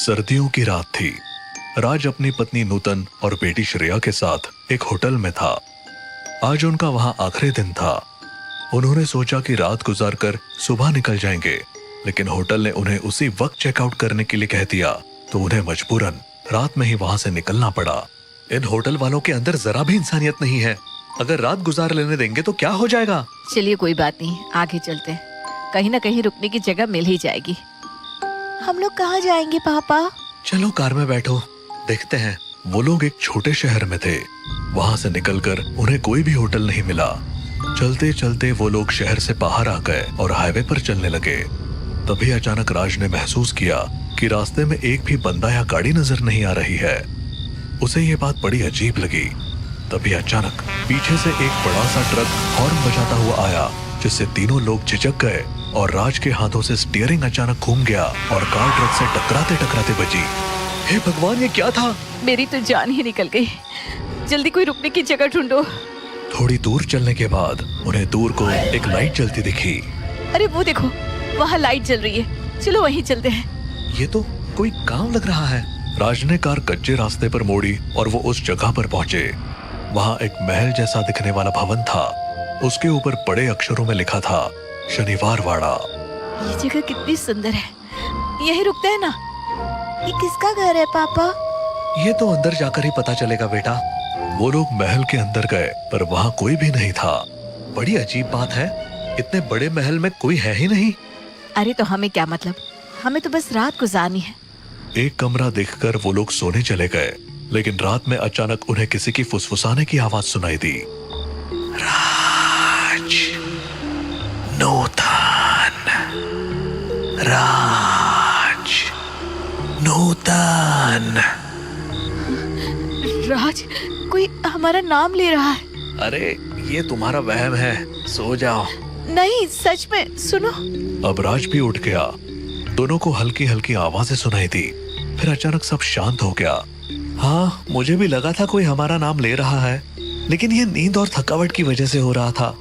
सर्दियों की रात थी। राज अपनी पत्नी नूतन और बेटी श्रेया के साथ एक होटल में था। आज उनका वहां आखिरी दिन था। उन्होंने सोचा कि रात गुजारकर सुबह निकल जाएंगे, लेकिन होटल ने उन्हें उसी वक्त चेकआउट करने के लिए कह दिया, तो उन्हें मजबूरन रात में ही वहां से निकलना पड़ा। इन होटल वालों के अंदर जरा भी इंसानियत नहीं है। अगर रात गुजार लेने देंगे तो क्या हो जाएगा। चलिए कोई बात नहीं, आगे चलते हैं। कहीं ना कहीं रुकने की जगह मिल ही जाएगी। हम लोग कहाँ जाएंगे पापा? चलो कार में बैठो, देखते हैं। वो लोग एक छोटे शहर में थे। वहां से निकलकर उन्हें कोई भी होटल नहीं मिला। चलते चलते वो लोग शहर से बाहर आ गए और हाईवे पर चलने लगे। तभी अचानक राज ने महसूस किया कि रास्ते में एक भी बंदा या गाड़ी नजर नहीं आ रही है। उसे ये बात बड़ी अजीब लगी। तभी अचानक पीछे से एक बड़ा सा ट्रक हॉर्न बजाता हुआ आया, जिससे तीनों लोग झिझक गए और राज के हाथों से स्टीयरिंग अचानक घूम गया और कार ट्रक से टकराते टकराते बची। हे भगवान, ये क्या था? मेरी तो जान ही निकल गई। जल्दी कोई रुकने की जगह ढूंढो। थोड़ी दूर चलने के बाद उन्हें दूर को एक लाइट जलती दिखी। अरे वो देखो, वहाँ लाइट जल रही है। चलो वहीं चलते हैं। ये तो कोई गांव लग रहा है। राज ने कार कच्चे रास्ते पर मोड़ी और वो उस जगह पर पहुंचे। वहाँ एक महल जैसा दिखने वाला भवन था। उसके ऊपर बड़े अक्षरों में लिखा था, शनिवार वाड़ा। ये जगह कितनी सुंदर है। यहीं रुकते हैं ना? ये किसका घर है पापा? ये तो अंदर जाकर ही पता चलेगा बेटा। वो लोग महल के अंदर गए, पर वहाँ कोई भी नहीं था। बड़ी अजीब बात है, इतने बड़े महल में कोई है ही नहीं। अरे तो हमें क्या मतलब, हमें तो बस रात गुजारनी है। एक कमरा देखकर वो लोग सोने चले गए, लेकिन रात में अचानक उन्हें किसी की फुसफुसाने की आवाज सुनाई दी। राज, नूतन, राज, नूतन। राज, कोई हमारा नाम ले रहा है। अरे ये तुम्हारा वहम है, सो जाओ। नहीं, सच में सुनो। अब राज भी उठ गया। दोनों को हल्की हल्की आवाजें सुनाई दी। फिर अचानक सब शांत हो गया। हाँ, मुझे भी लगा था कोई हमारा नाम ले रहा है, लेकिन यह नींद और थकावट की वजह से हो रहा था।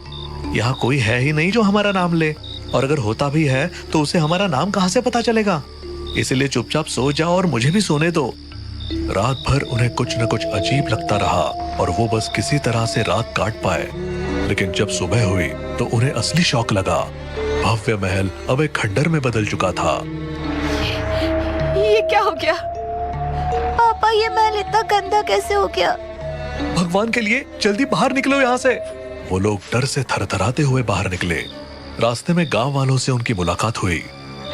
यहाँ कोई है ही नहीं जो हमारा नाम ले, और अगर होता भी है तो उसे हमारा नाम कहाँ से पता चलेगा। इसलिए चुपचाप सो जाओ और मुझे भी सोने दो। रात भर उन्हें कुछ न कुछ अजीब लगता रहा और वो बस किसी तरह से रात काट पाए। लेकिन जब सुबह हुई तो उन्हें असली शौक लगा। भव्य महल अब एक खंडर में बदल चुका था। ये क्या हो गया? पापा, ये महल इतना गंदा कैसे हो गया? भगवान के लिए जल्दी बाहर निकलो यहाँ से। वो लोग डर से थरथराते हुए बाहर निकले। रास्ते में गांव वालों से उनकी मुलाकात हुई।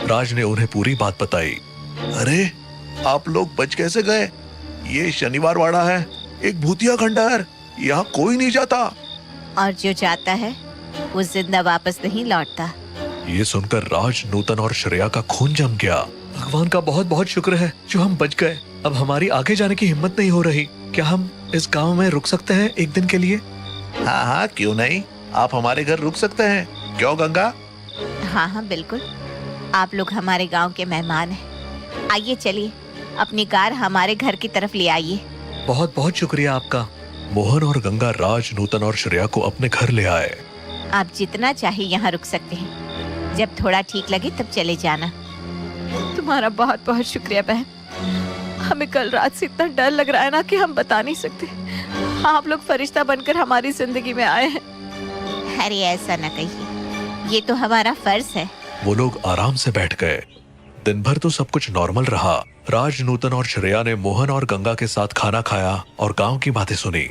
राज ने उन्हें पूरी बात बताई। अरे, आप लोग बच कैसे गए? ये शनिवार वाड़ा है, एक भूतिया खंडहर। यहाँ कोई नहीं जाता, और जो जाता है वो जिंदा वापस नहीं लौटता। ये सुनकर राज, नूतन और श्रेया का खून जम गया। भगवान का बहुत बहुत शुक्र है जो हम बच गए। अब हमारी आगे जाने की हिम्मत नहीं हो रही। क्या हम इस गांव में रुक सकते हैं एक दिन के लिए? हाँ हाँ, क्यों नहीं। आप हमारे घर रुक सकते हैं। क्यों गंगा? हाँ हाँ बिल्कुल, आप लोग हमारे गांव के मेहमान हैं। आइए चलिए, अपनी कार हमारे घर की तरफ ले आइए। बहुत बहुत शुक्रिया आपका। मोहन और गंगा राज, नूतन और श्रेया को अपने घर ले आए। आप जितना चाहे यहाँ रुक सकते हैं। जब थोड़ा ठीक लगे तब चले जाना। तुम्हारा बहुत बहुत शुक्रिया बहन। हमें कल रात से इतना डर लग रहा है ना कि हम बता नहीं सकते। आप लोग फरिश्ता बनकर हमारी जिंदगी में आए हैं। अरे ऐसा न कहिए, ये तो हमारा फर्ज है। वो लोग आराम से बैठ गए। दिन भर तो सब कुछ नॉर्मल रहा। राज, नूतन और श्रेया ने मोहन और गंगा के साथ खाना खाया और गांव की बातें सुनी।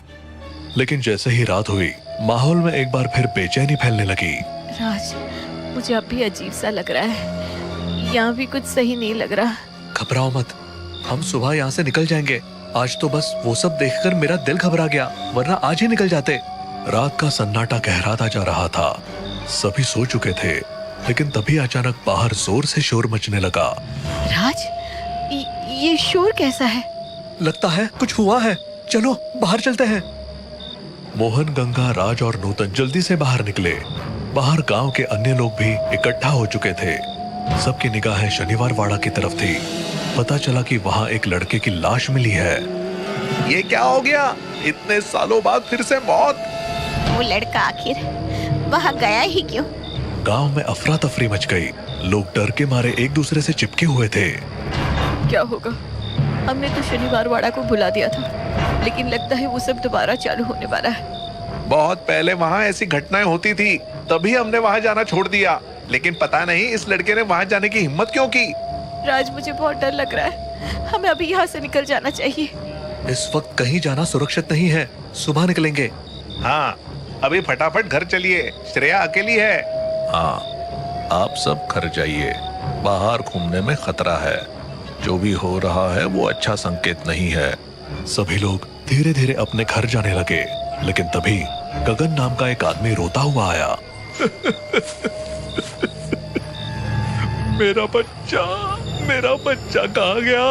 लेकिन जैसे ही रात हुई, माहौल में एक बार फिर बेचैनी फैलने लगी। राज, मुझे अब भी अजीब सा लग रहा है। यहाँ भी कुछ सही नहीं लग रहा। घबराओ मत, हम सुबह यहाँ से निकल जाएंगे। आज तो बस वो सब देखकर मेरा दिल घबरा गया, वरना आज ही निकल जाते। रात का सन्नाटा गहराता जा रहा था। सभी सो चुके थे, लेकिन तभी अचानक बाहर जोर से शोर मचने लगा। राज, ये शोर कैसा है? लगता है कुछ हुआ है। चलो बाहर चलते हैं। मोहन, गंगा, राज और नूतन जल्दी से बाहर निकले। बाहर गांव के अन्य लोग भी इकट्ठा हो चुके थे। सबकी निगाहें शनिवार वाड़ा की तरफ थी। पता चला कि वहाँ एक लड़के की लाश मिली है। ये क्या हो गया? इतने सालों बाद फिर से मौत। वो लड़का आखिर वहाँ गया ही क्यों? गांव में अफरा तफरी मच गई। लोग डर के मारे एक दूसरे से चिपके हुए थे। क्या होगा? हमने तो शनिवार वाड़ा को बुला दिया था, लेकिन लगता है वो सब दोबारा चालू होने वाला है। बहुत पहले वहाँ ऐसी घटनाएं होती थी, तभी हमने वहाँ जाना छोड़ दिया। लेकिन पता नहीं इस लड़के ने वहाँ जाने की हिम्मत क्यों की। राज, मुझे बहुत डर लग रहा है। हमें अभी यहाँ से निकल जाना चाहिए। इस वक्त कहीं जाना सुरक्षित नहीं है, सुबह निकलेंगे। हाँ, अभी फटाफट घर चलिए, श्रेया अकेली है। हाँ, आप सब घर जाइए, बाहर घूमने में खतरा है। जो भी हो रहा है वो अच्छा संकेत नहीं है। सभी लोग धीरे धीरे अपने घर जाने लगे, लेकिन तभी गगन नाम का एक आदमी रोता हुआ आया। मेरा बच्चा कहाँ गया?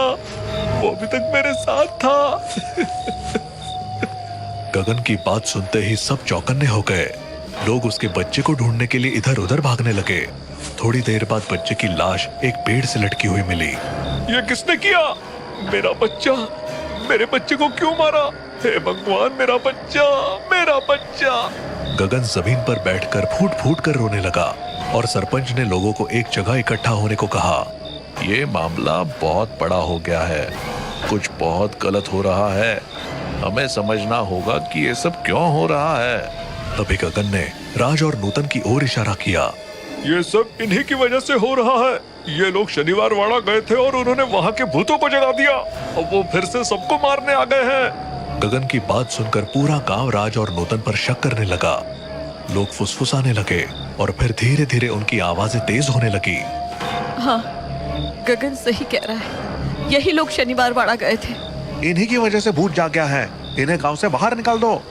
वो अभी तक मेरे साथ था। गगन की बात सुनते ही सब चौकन्ने हो गए। लोग उसके बच्चे को ढूंढने के लिए इधर उधर भागने लगे। थोड़ी देर बाद बच्चे की लाश एक पेड़ से लटकी हुई मिली। ये किसने किया? मेरा बच्चा, मेरे बच्चे को क्यों मारा? हे भगवान, मेरा बच्चा। गगन जमीन पर बैठकर फूट फूट कर रोने लगा और सरपंच ने लोगों को एक जगह इकट्ठा होने को कहा। ये मामला बहुत बड़ा हो गया है, कुछ बहुत गलत हो रहा है। हमें समझना होगा कि ये सब क्यों हो रहा है। तभी गगन ने राज और नूतन की ओर इशारा किया। ये सब इन्हीं की वजह से हो रहा है। ये लोग शनिवार वाड़ा गए थे और उन्होंने वहाँ के भूतों को जगा दिया। अब वो फिर से सबको मारने आ गए हैं। गगन की बात सुनकर पूरा गांव राज और नूतन पर शक करने लगा। लोग फुसफुसाने लगे और फिर धीरे धीरे उनकी आवाजें तेज होने लगी। हाँ, गगन सही कह रहा है। यही लोग शनिवार वाड़ा गए थे। इन्हीं की वजह से भूत जाग गया है। इन्हें गांव से बाहर निकाल दो।